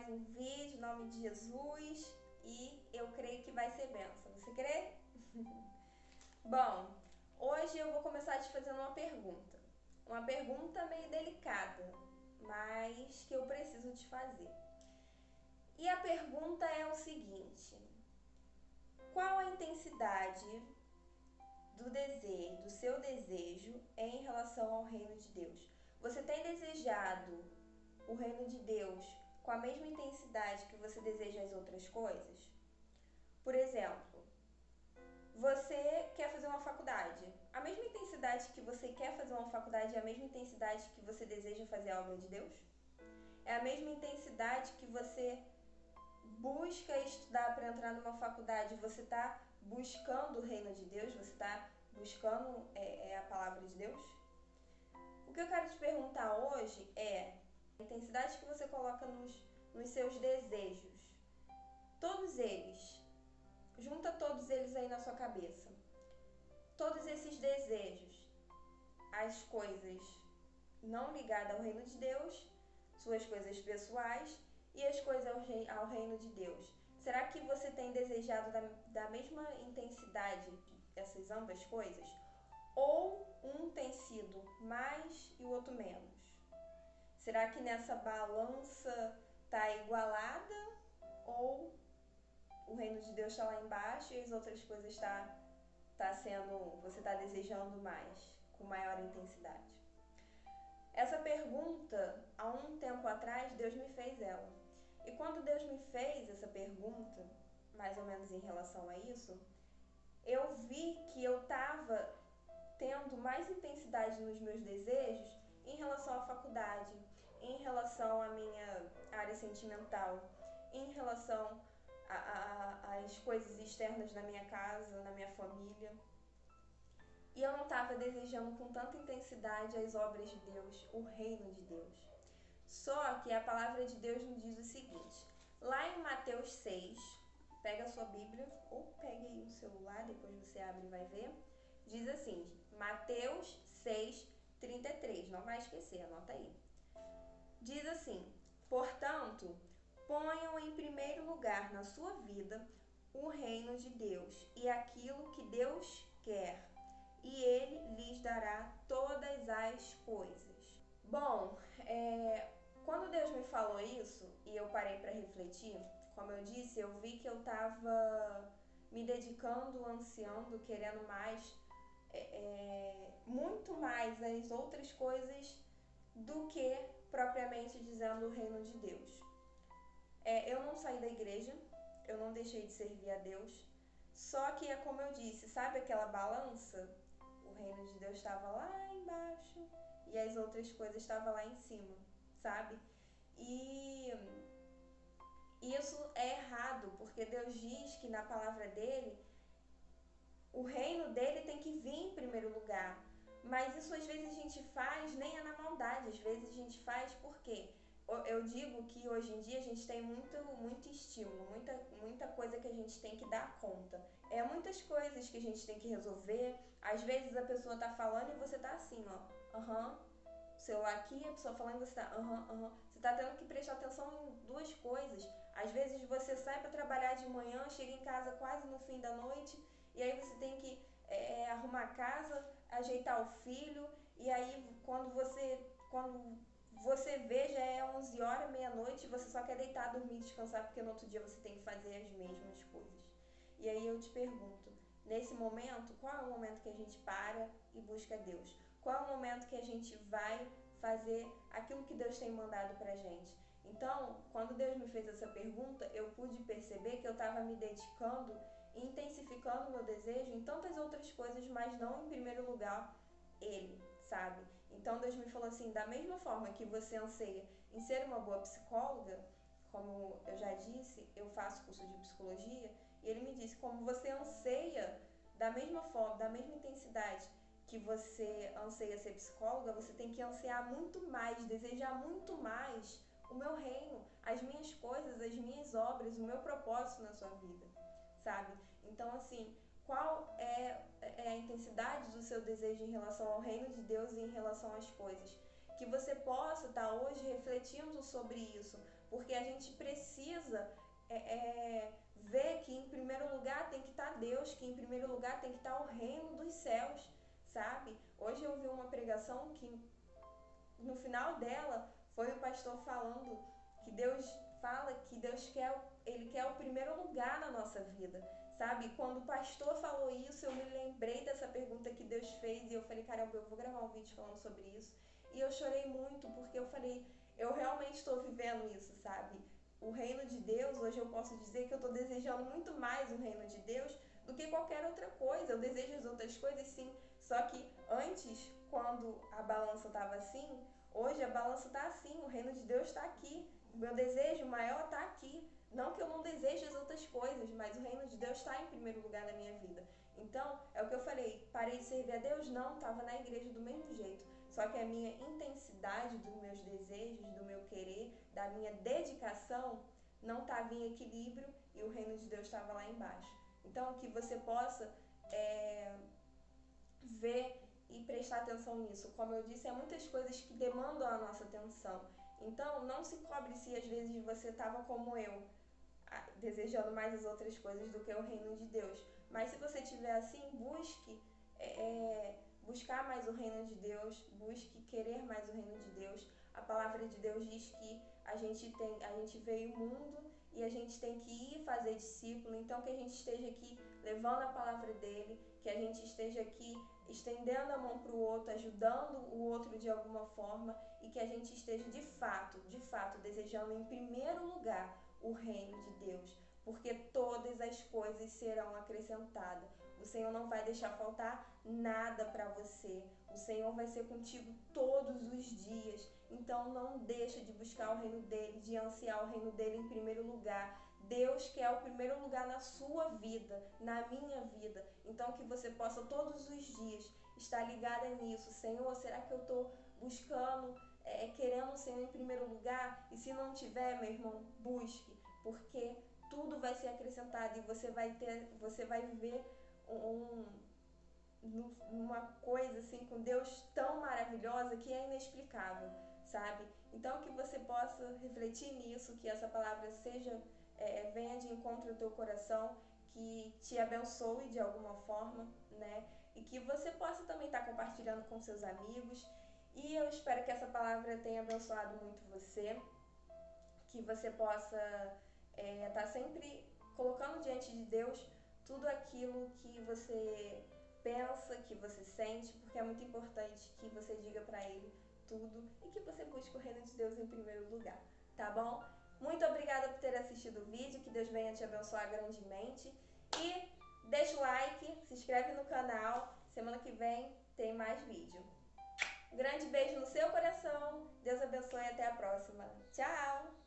mais um vídeo em nome de Jesus e eu creio que vai ser bênção. Você crê? Bom, hoje eu vou começar te fazendo uma pergunta. Uma pergunta meio delicada, mas que eu preciso te fazer. E a pergunta é o seguinte: qual a intensidade do seu desejo em relação ao reino de Deus? Você tem desejado o reino de Deus com a mesma intensidade que você deseja as outras coisas? Por exemplo, você quer fazer uma faculdade. A mesma intensidade que você quer fazer uma faculdade é a mesma intensidade que você deseja fazer a obra de Deus? É a mesma intensidade que você busca estudar para entrar numa faculdade? Você está buscando o reino de Deus? Você está buscando a palavra de Deus? O que eu quero te perguntar hoje é a intensidade que você coloca nos seus desejos. Todos eles. Junta todos eles aí na sua cabeça. Todos esses desejos, as coisas não ligadas ao reino de Deus, suas coisas pessoais e as coisas ao reino de Deus. Será que você tem desejado da mesma intensidade essas ambas coisas? Ou um tem sido mais e o outro menos? Será que nessa balança está igualada ou o reino de Deus está lá embaixo e as outras coisas você está desejando mais, com maior intensidade? Essa pergunta, há um tempo atrás, Deus me fez ela. E quando Deus me fez essa pergunta, mais ou menos em relação a isso, eu vi que eu estava tendo mais intensidade nos meus desejos em relação à faculdade, em relação à minha área sentimental, em relação às coisas externas na minha casa, na minha família. E eu não estava desejando com tanta intensidade as obras de Deus, o reino de Deus. Só que a palavra de Deus nos diz o seguinte, lá em Mateus 6, pega a sua Bíblia ou pegue aí no celular, depois você abre e vai ver. Diz assim, Mateus 6, 33, não vai esquecer, anota aí. Diz assim, portanto, ponham em primeiro lugar na sua vida o reino de Deus e aquilo que Deus quer, e Ele lhes dará todas as coisas. Bom, quando Deus me falou isso e eu parei para refletir, como eu disse, eu vi que eu estava me dedicando, ansiando, querendo mais, muito mais as outras coisas do que propriamente dizendo o reino de Deus. Eu não saí da igreja, eu não deixei de servir a Deus, só que é como eu disse, sabe aquela balança? O reino de Deus estava lá embaixo e as outras coisas estavam lá em cima, sabe? E isso é errado, porque Deus diz que na palavra dele, o reino dele tem que vir em primeiro lugar. Mas isso às vezes a gente faz nem é na maldade, às vezes a gente faz porque eu digo que hoje em dia a gente tem muito estímulo, muita coisa que a gente tem que dar conta. Muitas coisas que a gente tem que resolver. Às vezes a pessoa tá falando e você tá assim, ó, celular aqui, a pessoa falando e você tá, Você tá tendo que prestar atenção em duas coisas. Às vezes você sai para trabalhar de manhã, chega em casa quase no fim da noite, e aí você tem que arrumar a casa, ajeitar o filho, e aí quando você vê, já é 11 horas, meia-noite, e você só quer deitar, dormir e descansar, porque no outro dia você tem que fazer as mesmas coisas. E aí eu te pergunto, nesse momento, qual é o momento que a gente para e busca Deus? Qual é o momento que a gente vai fazer aquilo que Deus tem mandado pra gente? Então, quando Deus me fez essa pergunta, eu pude perceber que eu estava me dedicando e intensificando o meu desejo em tantas outras coisas, mas não em primeiro lugar Ele, sabe? Então Deus me falou assim, da mesma forma que você anseia em ser uma boa psicóloga, como eu já disse, eu faço curso de psicologia, e Ele me disse, como você anseia da mesma forma, da mesma intensidade que você anseia ser psicóloga, você tem que ansiar muito mais, desejar muito mais o meu reino, as minhas coisas, as minhas obras, o meu propósito na sua vida, sabe? Então, assim, qual é a intensidade do seu desejo em relação ao reino de Deus e em relação às coisas? que você possa estar hoje refletindo sobre isso, porque a gente precisa ver que em primeiro lugar tem que estar Deus, que em primeiro lugar tem que estar o reino dos céus, sabe? Hoje eu vi uma pregação que no final dela foi o pastor falando que Deus fala que Ele quer o primeiro lugar na nossa vida, sabe? Quando o pastor falou isso, eu me lembrei dessa pergunta que Deus fez e eu falei, caramba, eu vou gravar um vídeo falando sobre isso. E eu chorei muito porque eu falei, eu realmente estou vivendo isso, sabe? O reino de Deus, hoje eu posso dizer que eu estou desejando muito mais o reino de Deus do que qualquer outra coisa. Eu desejo as outras coisas, sim, só que antes, quando a balança estava assim, hoje a balança está assim, o reino de Deus está aqui. O meu desejo maior está aqui. Não que eu não deseje as outras coisas, mas o reino de Deus está em primeiro lugar na minha vida. Então, é o que eu falei, parei de servir a Deus? Não, estava na igreja do mesmo jeito. Só que a minha intensidade dos meus desejos, do meu querer, da minha dedicação, não estava em equilíbrio e o reino de Deus estava lá embaixo. Então, que você possa ver e prestar atenção nisso. Como eu disse, há muitas coisas que demandam a nossa atenção. Então, não se cobre se às vezes você estava como eu, desejando mais as outras coisas do que o reino de Deus. Mas se você estiver assim, busque buscar mais o reino de Deus, busque querer mais o reino de Deus. A palavra de Deus diz que a gente veio ao mundo e a gente tem que ir fazer discípulo. Então, que a gente esteja aqui levando a palavra dele, que a gente esteja aqui estendendo a mão para o outro, ajudando o outro de alguma forma e que a gente esteja de fato, desejando em primeiro lugar o reino de Deus, porque todas as coisas serão acrescentadas. O Senhor não vai deixar faltar nada para você. O Senhor vai ser contigo todos os dias. Então não deixa de buscar o reino dele, de ansiar o reino dele em primeiro lugar. Deus quer o primeiro lugar na sua vida, na minha vida. Então que você possa todos os dias estar ligada nisso. Senhor, será que eu estou buscando, querendo o Senhor em primeiro lugar? E se não tiver, meu irmão, busque, porque tudo vai ser acrescentado e você vai viver uma coisa assim com Deus tão maravilhosa que é inexplicável, sabe? Então que você possa refletir nisso, que essa palavra venha de encontro ao teu coração, que te abençoe de alguma forma, né? E que você possa também estar compartilhando com seus amigos. E eu espero que essa palavra tenha abençoado muito você, que você possa estar sempre colocando diante de Deus tudo aquilo que você pensa, que você sente, porque é muito importante que você diga para Ele tudo e que você busque o reino de Deus em primeiro lugar, tá bom? Muito obrigada por ter assistido o vídeo, que Deus venha te abençoar grandemente e deixa o like, se inscreve no canal, semana que vem tem mais vídeo. Um grande beijo no seu coração, Deus abençoe e até a próxima. Tchau!